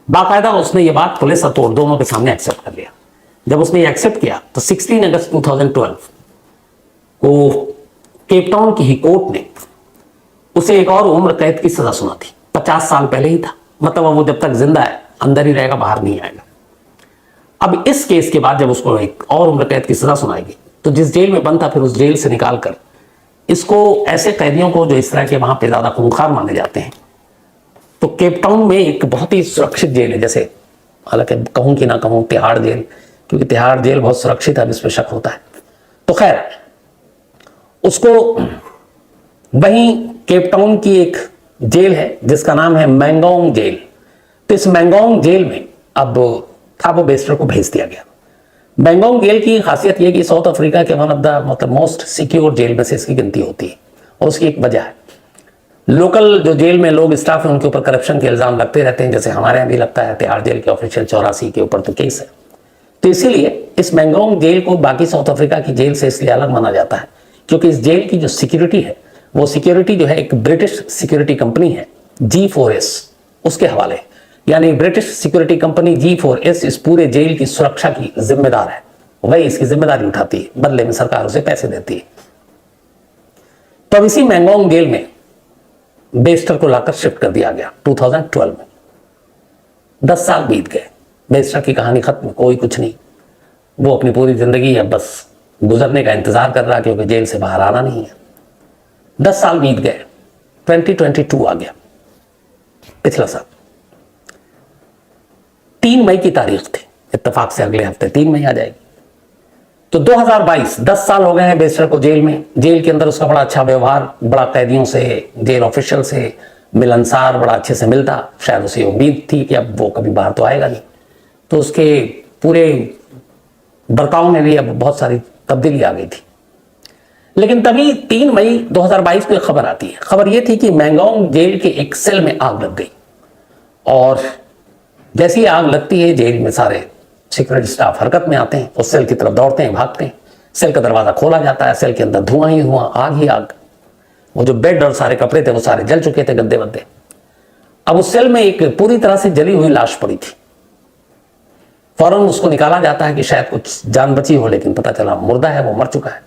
बाकायदा उसने ये बात पुलिस और दोनों के सामने एक्सेप्ट कर लिया। जब उसने ये एक्सेप्ट किया तो 16 अगस्त 2012 को केप टाउन की ही कोर्ट ने उसे एक और उम्र कैद की सजा सुना थी। 50 साल पहले ही था, मतलब वो जब तक जिंदा है अंदर ही रहेगा, बाहर नहीं आएगा। अब इस केस के बाद जब उसको एक और उम्र कैद की सजा सुनाएगी तो जिस जेल में बंद था, फिर उस जेल से निकालकर इसको ऐसे कैदियों को जो इस तरह के वहां पे ज्यादा खूंखार माने जाते हैं, तो केप टाउन में एक बहुत ही सुरक्षित जेल है, जैसे हालांकि कहूं कि ना कहूं तिहाड़ जेल, क्योंकि तिहाड़ जेल बहुत सुरक्षित है, इस पर शक होता है। तो खैर उसको वहीं केप टाउन की एक जेल है जिसका नाम है मैंगोंग जेल, तो इस मैंगोंग जेल में अब थाबो बेस्टर को भेज दिया गया। मैंगोंग जेल की खासियत यह कि साउथ अफ्रीका के वन ऑफ द मतलब मोस्ट सिक्योर जेल में से इसकी गिनती होती है, और उसकी एक वजह है, लोकल जो जेल में लोग स्टाफ हैं उनके ऊपर करप्शन के इल्जाम लगते रहते हैं, जैसे हमारे यहाँ भी लगता है। तिहाड़ जेल के ऑफिशियल 84 के ऊपर तो केस है, तो इसीलिए इस मैंगोंग जेल को बाकी साउथ अफ्रीका की जेल से इसलिए अलग माना जाता है क्योंकि इस जेल की जो सिक्योरिटी है, वो सिक्योरिटी जो है एक ब्रिटिश सिक्योरिटी कंपनी है G4S, उसके हवाले, यानी ब्रिटिश सिक्योरिटी कंपनी G4S इस पूरे जेल की सुरक्षा की जिम्मेदार है, वही इसकी जिम्मेदारी उठाती है, बदले में सरकार उसे पैसे देती है। तो अब इसी मैंगोंग जेल में बेस्टर को लाकर शिफ्ट कर दिया गया 2012 में। 10 साल बीत गए, बेस्टर की कहानी खत्म, कोई कुछ नहीं, वो अपनी पूरी जिंदगी अब बस गुजरने का इंतजार कर रहा क्योंकि जेल से बाहर आना नहीं है। 10 साल बीत गए, 2022 आ गया, पिछला साल 3 मई की तारीख थी, इत्तेफाक से अगले हफ्ते 3 मई आ जाएगी। तो 2022, 10 साल हो गए हैं बेस्टर को जेल में। जेल के अंदर उसका बड़ा अच्छा व्यवहार, बड़ा कैदियों से, जेल ऑफिशियल से मिलनसार, बड़ा अच्छे से मिलता। शायद उसे उम्मीद थी कि अब वो कभी बाहर तो आएगा नहीं, तो उसके पूरे बर्ताव में भी अब बहुत सारी तब्दीली आ गई थी। लेकिन तभी 3 मई 2022 को एक खबर आती है। खबर यह थी कि मैंगोंग जेल के एक सेल में आग लग गई, और जैसे ही आग लगती है जेल में सारे सिक्योरिटी स्टाफ हरकत में आते हैं, उस सेल की तरफ दौड़ते हैं, भागते हैं। सेल का दरवाजा खोला जाता है, सेल के अंदर धुआं ही धुआं, आग ही आग। वो जो बेड और सारे कपड़े थे वो सारे जल चुके थे, गद्दे वद्दे। अब उस सेल में एक पूरी तरह से जली हुई लाश पड़ी थी। फौरन उसको निकाला जाता है कि शायद कुछ जान बची हो, लेकिन पता चला मुर्दा है, वो मर चुका है।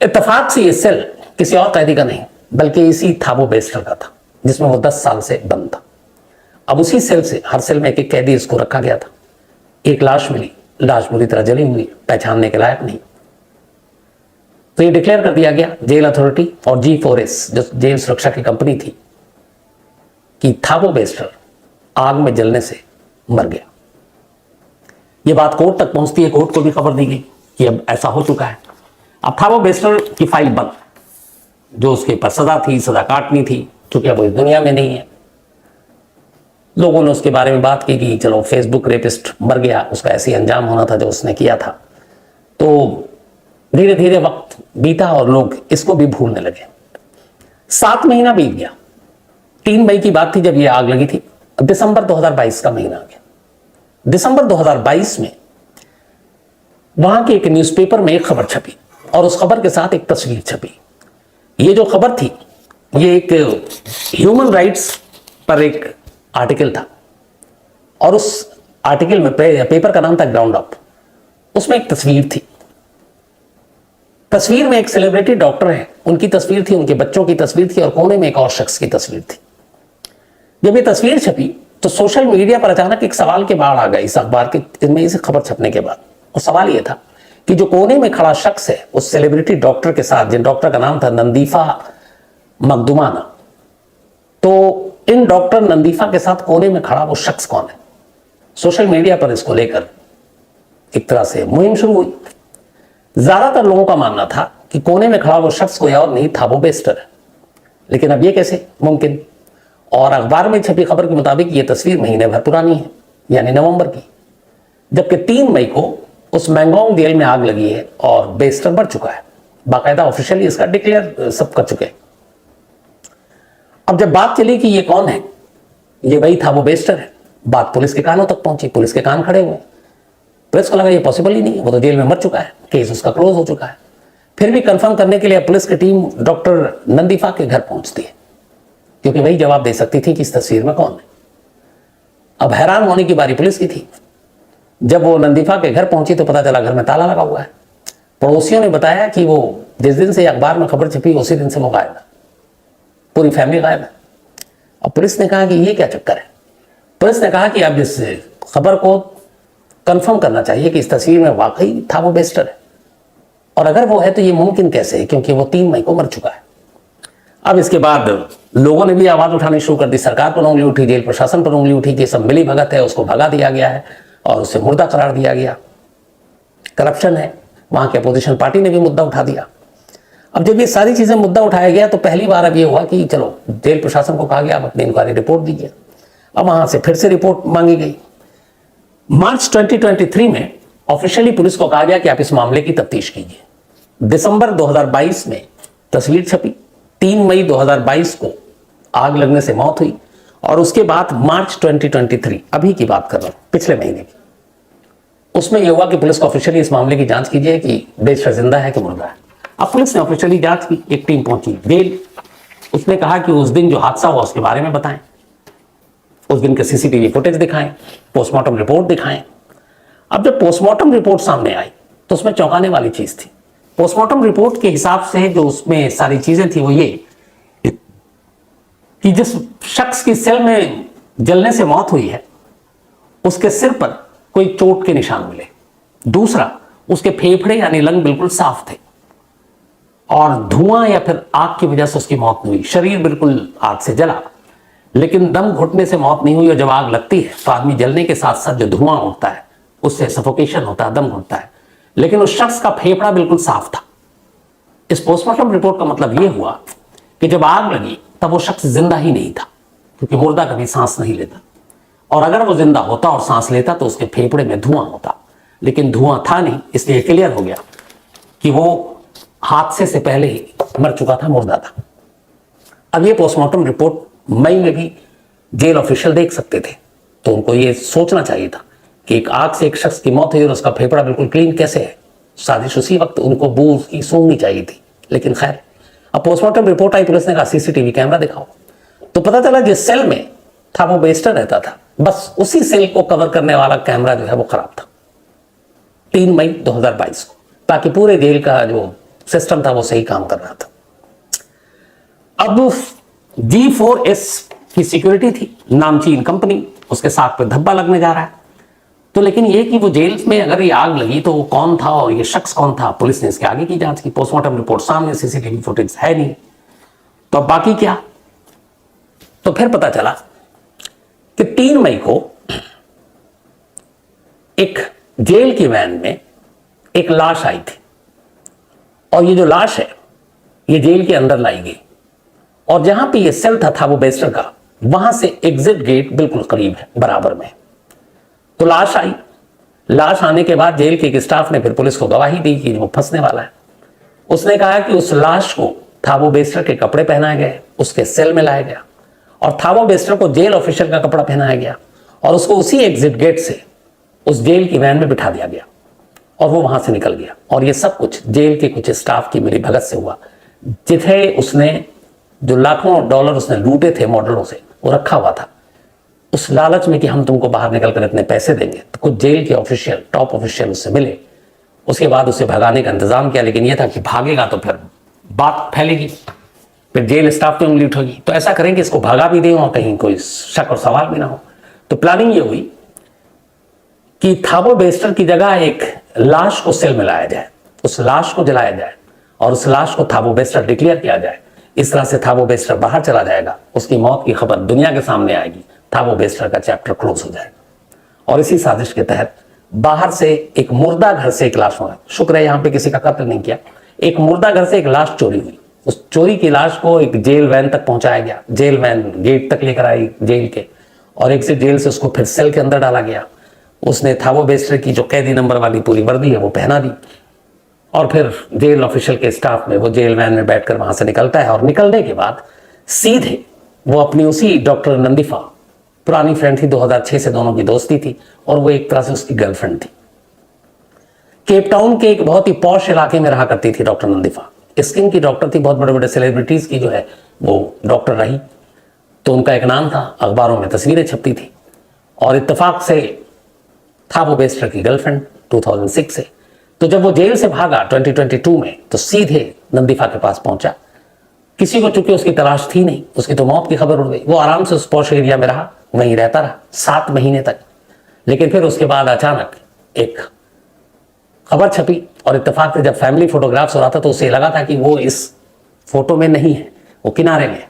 इत्तेफाक से ये सेल किसी और कैदी का नहीं बल्कि इसी थाबो बेस्टर का था, जिसमें वो 10 साल से बंद था। अब उसी सेल से, हर सेल में एक एक कैदी इसको रखा गया था। एक लाश मिली, लाश पूरी तरह जली हुई, पहचानने के लायक नहीं। तो ये डिक्लेयर कर दिया गया जेल अथॉरिटी और G4S जो जेल सुरक्षा की कंपनी थी कि थाबो बेस्टर आग में जलने से मर गया। ये बात कोर्ट तक पहुंचती है, कोर्ट को भी खबर दी गई कि अब ऐसा हो चुका है। अब थाबो बेस्टर की फाइल बंद, जो उसके ऊपर सजा थी, सजा काटनी थी, क्योंकि अब वो इस दुनिया में नहीं है। लोगों ने उसके बारे में बात की कि चलो फेसबुक रेपिस्ट मर गया, उसका ऐसे अंजाम होना था जो उसने किया था। तो धीरे धीरे वक्त बीता और लोग इसको भी भूलने लगे। 7 महीना बीत गया। 3 मई की बात थी जब ये आग लगी थी। दिसंबर 2022 का महीना आ गया। दिसंबर 2022 में वहां के एक न्यूज़पेपर में एक खबर छपी, और उस खबर के साथ एक तस्वीर छपी। ये जो खबर थी ये एक ह्यूमन राइट्स पर एक आर्टिकल था, और उस आर्टिकल में पेपर का नाम था ग्राउंड अप। उसमें एक तस्वीर थी। तस्वीर में एक सेलिब्रिटी डॉक्टर है, उनकी तस्वीर थी, उनके बच्चों की तस्वीर थी, और कोने में एक और शख्स की तस्वीर थी। जब ये तस्वीर छपी तो सोशल मीडिया पर अचानक एक सवाल के बाढ़ आ गई इस अखबार के में, इस खबर छपने के बाद। और सवाल ये था कि जो कोने में खड़ा शख्स है उस सेलिब्रिटी डॉक्टर के साथ, जिन डॉक्टर का नाम था नंदीफा मकदुमाना, तो इन डॉक्टर नंदीफा के साथ कोने में खड़ा वो शख्स कौन है? सोशल मीडिया पर इसको लेकर एक तरह से मुहिम शुरू हुई। ज्यादातर लोगों का मानना था कि कोने में खड़ा वो शख्स कोई और नहीं, थाबो बेस्टर है। लेकिन अब ये कैसे मुमकिन? और अखबार में छपी खबर के मुताबिक ये तस्वीर महीने भर पुरानी है, यानी नवंबर की, जबकि 3 मई को उस मैंगोंग जेल में आग लगी है और बेस्टर मर चुका है। बाकायदा ऑफिशियली इसका डिक्लेयर सब कर चुके हैं। अब जब बात चली कि ये कौन है, ये वही थाबो बेस्टर है, बात पुलिस के कानों तक पहुंची। पुलिस के कान खड़े हुए। पुलिस को लगा ये पॉसिबल ही नहीं है, वो तो जेल में मर चुका है, केस उसका क्लोज हो चुका है। फिर भी कंफर्म करने के लिए पुलिस की टीम डॉक्टर नंदीफा के घर पहुंचती है, क्योंकि वही जवाब दे सकती थी कि इस तस्वीर में कौन है। अब हैरान होने की बारी पुलिस की थी। जब वो नंदीफा के घर पहुंची तो पता चला घर में ताला लगा हुआ है। पड़ोसियों ने बताया कि वो जिस दिन से अखबार में खबर छपी उसी दिन से वो गायब है, पूरी फैमिली गायब है। अब पुलिस ने कहा कि ये क्या चक्कर है। पुलिस ने कहा कि अब इस खबर को कंफर्म करना चाहिए कि इस तस्वीर में वाकई थाबो बेस्टर है, और अगर वो है तो ये मुमकिन कैसे है, क्योंकि वो 3 मई को मर चुका है। अब इसके बाद लोगों ने भी आवाज उठानी शुरू कर दी, सरकार पर उंगली उठी, जेल प्रशासन पर उंगली उठी कि सब मिली भगत है, उसको भगा दिया गया है और उसे मुर्दा करार दिया गया, करप्शन है। वहां के अपोजिशन पार्टी ने भी मुद्दा उठा दिया। अब जब ये सारी चीजें मुद्दा उठाया गया तो पहली बार अब ये हुआ कि चलो जेल प्रशासन को कहा गया आप अपनी इंक्वायरी रिपोर्ट दीजिए। अब वहां से फिर से रिपोर्ट मांगी गई। मार्च 2023 में ऑफिशियली पुलिस को कहा गया कि आप इस मामले की तफ्तीश कीजिए। दिसंबर 2022 में तस्वीर छपी, 3 मई 2022 को आग लगने से मौत हुई, और उसके बाद मार्च 2023 अभी की बात कर रहा हूं, पिछले महीने की, उसमें यह हुआ कि पुलिस को ऑफिशियली इस मामले की जांच कीजिए कि बेस्टर जिंदा है कि मुर्दा है। अब पुलिस ने ऑफिशियली जांच की, एक टीम पहुंची जेल। उसने कहा कि उस दिन जो हादसा हुआ उसके बारे में बताएं, उस दिन के सीसीटीवी फुटेज दिखाएं, पोस्टमार्टम रिपोर्ट दिखाएं। अब जब पोस्टमार्टम रिपोर्ट सामने आई तो उसमें चौंकाने वाली चीज थी। पोस्टमार्टम रिपोर्ट के हिसाब से जो उसमें सारी चीजें थी वो ये कि जिस शख्स की सेल में जलने से मौत हुई है उसके सिर पर कोई चोट के निशान मिले। दूसरा, उसके फेफड़े यानी लंग बिल्कुल साफ थे और धुआं या फिर आग की वजह से उसकी मौत नहीं हुई। शरीर बिल्कुल आग से जला, लेकिन दम घुटने से मौत नहीं हुई। और जब आग लगती है तो आदमी जलने के साथ साथ जो धुआं उठता है उससे सफोकेशन होता है, दम घुटता है, लेकिन उस शख्स का फेफड़ा बिल्कुल साफ था। इस पोस्टमार्टम रिपोर्ट का मतलब यह हुआ कि जब आग लगी तब वो शख्स जिंदा ही नहीं था, क्योंकि मुर्दा कभी सांस नहीं लेता, और अगर वो जिंदा होता और सांस लेता तो उसके फेफड़े में धुआं होता, लेकिन धुआं था नहीं। इसलिए क्लियर हो गया कि वो हादसे से पहले ही मर चुका था, मुर्दा था। अब ये पोस्टमार्टम रिपोर्ट मई में भी जेल ऑफिशियल देख सकते थे, तो उनको ये सोचना चाहिए था कि एक आग से एक शख्स की मौत हुई और उसका फेफड़ा बिल्कुल क्लीन कैसे है। साजिश उसी वक्त उनको बू की सूंघनी चाहिए थी, लेकिन खैर। अब पोस्टमार्टम रिपोर्ट आई, पुलिस ने कहा सीसीटीवी कैमरा दिखाओ, तो पता चला जिस सेल में थाबो बेस्टर रहता था बस उसी सेल को कवर करने वाला कैमरा जो है वो खराब था 3 मई 2022 को, ताकि पूरे जेल का जो सिस्टम था वो सही काम कर रहा था। अब G4S की सिक्योरिटी थी, नामचीन कंपनी, उसके साथ पे धब्बा लगने जा रहा है। तो लेकिन ये कि वो जेल में अगर ये आग लगी तो वो कौन था और ये शख्स कौन था, पुलिस ने इसके आगे की जांच की। पोस्टमार्टम रिपोर्ट सामने, सीसीटीवी फुटेज है नहीं, तो अब बाकी क्या। तो फिर पता चला कि 3 मई को एक जेल की वैन में एक लाश आई थी, और ये जो लाश है ये जेल के अंदर लाई गई, और जहां पे ये सेल था वो बेस्टर का, वहां से एग्जिट गेट बिल्कुल करीब है, बराबर में। तो लाश आई। लाश आने के बाद जेल के एक स्टाफ ने फिर पुलिस को गवाही दी कि वो फंसने वाला है। उसने कहा कि उस लाश को थाबो बेस्टर के कपड़े पहनाए गए, उसके सेल में लाया गया, और थाबो बेस्टर को जेल ऑफिसर का कपड़ा पहनाया गया, और उसको उसी एग्जिट गेट से उस जेल की वैन में बिठा दिया गया, और वो वहां से निकल गया। और ये सब कुछ जेल के कुछ स्टाफ की मिली भगत से हुआ, जिथे उसने जो लाखों डॉलर उसने लूटे थे मॉडलों से, वो रखा हुआ था उस लालच में कि हम तुमको बाहर निकल कर इतने पैसे देंगे। तो कुछ जेल के ऑफिशियल, टॉप ऑफिशियल उससे मिले, उसके बाद उसे भगाने का इंतजाम किया, लेकिन यह था कि भागेगा तो फिर बात फैलेगी, फिर जेल स्टाफ पे उंगली उठेगी, तो ऐसा करें कि इसको भगा भी दें और कहीं कोई शक और सवाल भी ना हो। तो प्लानिंग ये हुई कि थाबो बेस्टर की जगह एक लाश को सेल में लाया जाए, उस लाश को जलाया जाए, और उस लाश को थाबो बेस्टर डिक्लेयर किया जाए। इस तरह से थाबो बेस्टर बाहर चला जाएगा, उसकी मौत की खबर दुनिया के सामने आएगी, थाबो बेस्टर का चैप्टर क्लोज हो जाएगा। और इसी साजिश के तहत बाहर से एक मुर्दा घर से एक लाश हुआ, शुक्र है यहां पे किसी का कत्ल नहीं किया, एक मुर्दा घर से एक लाश चोरी हुई। उस चोरी की लाश को एक जेल वैन तक पहुंचाया गया, जेल वैन गेट तक लेकर आई जेल के, और एक से जेल से उसको फिर सेल के अंदर डाला गया। उसने थाबो बेस्टर की जो कैदी नंबर वाली पूरी वर्दी है वो पहना दी, और फिर जेल ऑफिशियल के स्टाफ में वो जेल वैन में बैठकर वहां से निकलता है, और निकलने के बाद सीधे वो अपनी उसी डॉक्टर नंदीफा, पुरानी फ्रेंड थी, 2006 से दोनों की दोस्ती थी, और वो एक तरह से उसकी गर्लफ्रेंड थी। केप टाउन के एक बहुत ही पॉश इलाके में रहा करती थी डॉक्टर नंदीफा, स्किन की डॉक्टर थी, बहुत बड़े बड़े सेलिब्रिटीज की जो है वो डॉक्टर रही, तो उनका एक नाम था, अखबारों में तस्वीरें छपती थी। और इत्तेफाक से था वो बेस्टर की गर्लफ्रेंड 2006 से। तो जब वो जेल से भागा 2022 में तो सीधे नंदीफा के पास पहुंचा। किसी को चूंकि उसकी तलाश थी नहीं, उसकी तो मौत की खबर उड़ गई। वो आराम से उस पॉश एरिया में रहा, वहीं रहता रहा 7 महीने तक। लेकिन फिर उसके बाद अचानक एक खबर छपी और इत्तेफाक से जब फैमिली फोटोग्राफ्स हो रहा था तो उसे लगा था कि वो इस फोटो में नहीं है, वो किनारे में,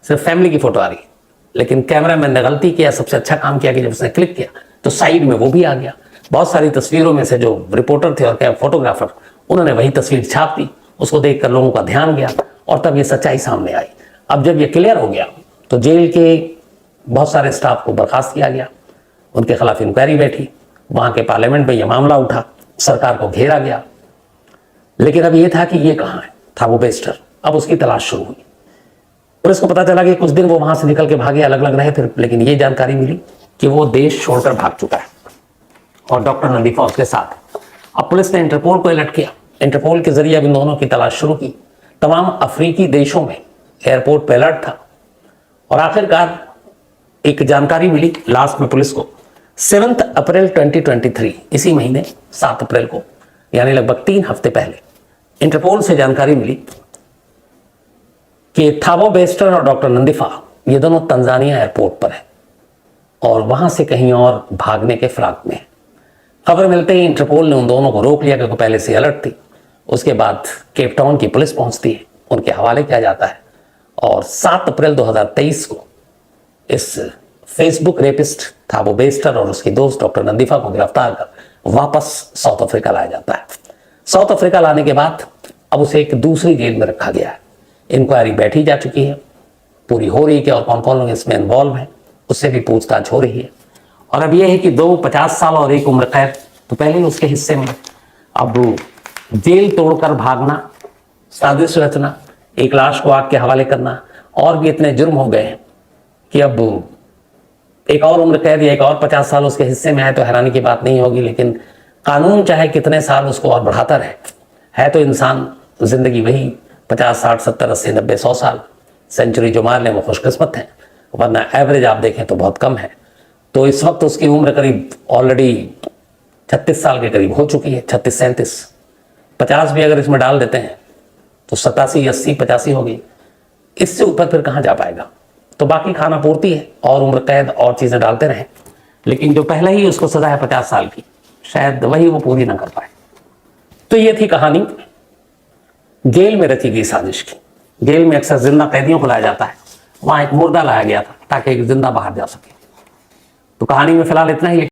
सिर्फ फैमिली की फोटो आ रही है। लेकिन कैमरामैन ने गलती किया, सबसे अच्छा काम किया कि जब उसने क्लिक किया तो साइड में वो भी आ गया। बहुत सारी तस्वीरों में से जो रिपोर्टर थे और फोटोग्राफर, उन्होंने वही तस्वीर छाप दी। उसको देखकर लोगों का ध्यान गया और तब ये सच्चाई सामने आई। अब जब ये क्लियर हो गया तो जेल के बहुत सारे स्टाफ को बर्खास्त किया गया, उनके खिलाफ इंक्वायरी बैठी, वहां के पार्लियामेंट में यह मामला उठा, सरकार को घेरा गया। लेकिन अब यह था कि ये कहां है, था वो बेस्टर। अब उसकी तलाश शुरू हुई। पुलिस को पता चला कि कुछ दिन वो वहां से निकल के भागे, अलग अलग रहे फिर, लेकिन ये जानकारी मिली कि वो देश छोड़कर भाग चुका है और डॉक्टर नंदीफा उसके साथ। अब पुलिस ने इंटरपोल को अलर्ट किया। इंटरपोल के जरिए अब इन दोनों की तलाश शुरू की। तमाम अफ्रीकी देशों में एयरपोर्ट पर अलर्ट था और आखिरकार एक जानकारी मिली लास्ट में पुलिस को 7 अप्रैल 2023, इसी महीने 7 अप्रैल को, यानी लगभग 3 हफ्ते पहले इंटरपोल से जानकारी मिली कि थाबो बेस्टर और डॉक्टर नंदीफा ये दोनों तंजानिया एयरपोर्ट पर है और वहां से कहीं और भागने के फिराक में है। खबर मिलते ही इंटरपोल ने उन दोनों को रोक लिया क्योंकि पहले से अलर्ट थी। उसके बाद केप टाउन की पुलिस पहुंचती है, उनके हवाले किया जाता है और 7 अप्रैल 2023 को इस फेसबुक रेपिस्ट थाबो बेस्टर और उसके दोस्त डॉक्टर नंदीफा को गिरफ्तार कर वापस साउथ अफ्रीका लाया जाता है। साउथ अफ्रीका लाने के बाद अब उसे एक दूसरी जेल में रखा गया है। इंक्वायरी बैठी जा चुकी है, पूरी हो रही है कि और कौन कौन लोग इसमें इन्वॉल्व हैं, उससे भी पूछताछ हो रही है। और अब यह है कि 2 50 साल और 1 उम्र कैद तो पहले ही उसके हिस्से में। अब जेल तोड़कर भागना, साजिश रचना, एक लाश को आग के हवाले करना, और भी इतने जुर्म हो गए हैं कि अब एक और उम्र कैद या एक और 50 साल उसके हिस्से में आए तो हैरानी की बात नहीं होगी। लेकिन कानून चाहे कितने साल उसको और बढ़ाता रहे, है तो इंसान जिंदगी वही 50 60 70 80 90 100 साल, सेंचुरी जो मार लें वो खुशकिस्मत हैं, वरना एवरेज आप देखें तो बहुत कम है। तो इस वक्त उसकी उम्र करीब ऑलरेडी 36 साल के करीब हो चुकी है, 36 37, 50 भी अगर इसमें डाल देते हैं तो 87 80 85 होगी। इससे ऊपर फिर कहाँ जा पाएगा। तो बाकी खाना पूर्ति है और उम्र कैद और चीज़ें डालते रहें, लेकिन जो पहले ही उसको सजा है 50 साल की, शायद वही वो पूरी ना कर पाए। तो ये थी कहानी जेल में रची गई साजिश की। जेल में अक्सर जिंदा कैदियों को लाया जाता है, वहां एक मुर्दा लाया गया था ताकि एक जिंदा बाहर जा सके। तो कहानी में फिलहाल इतना ही।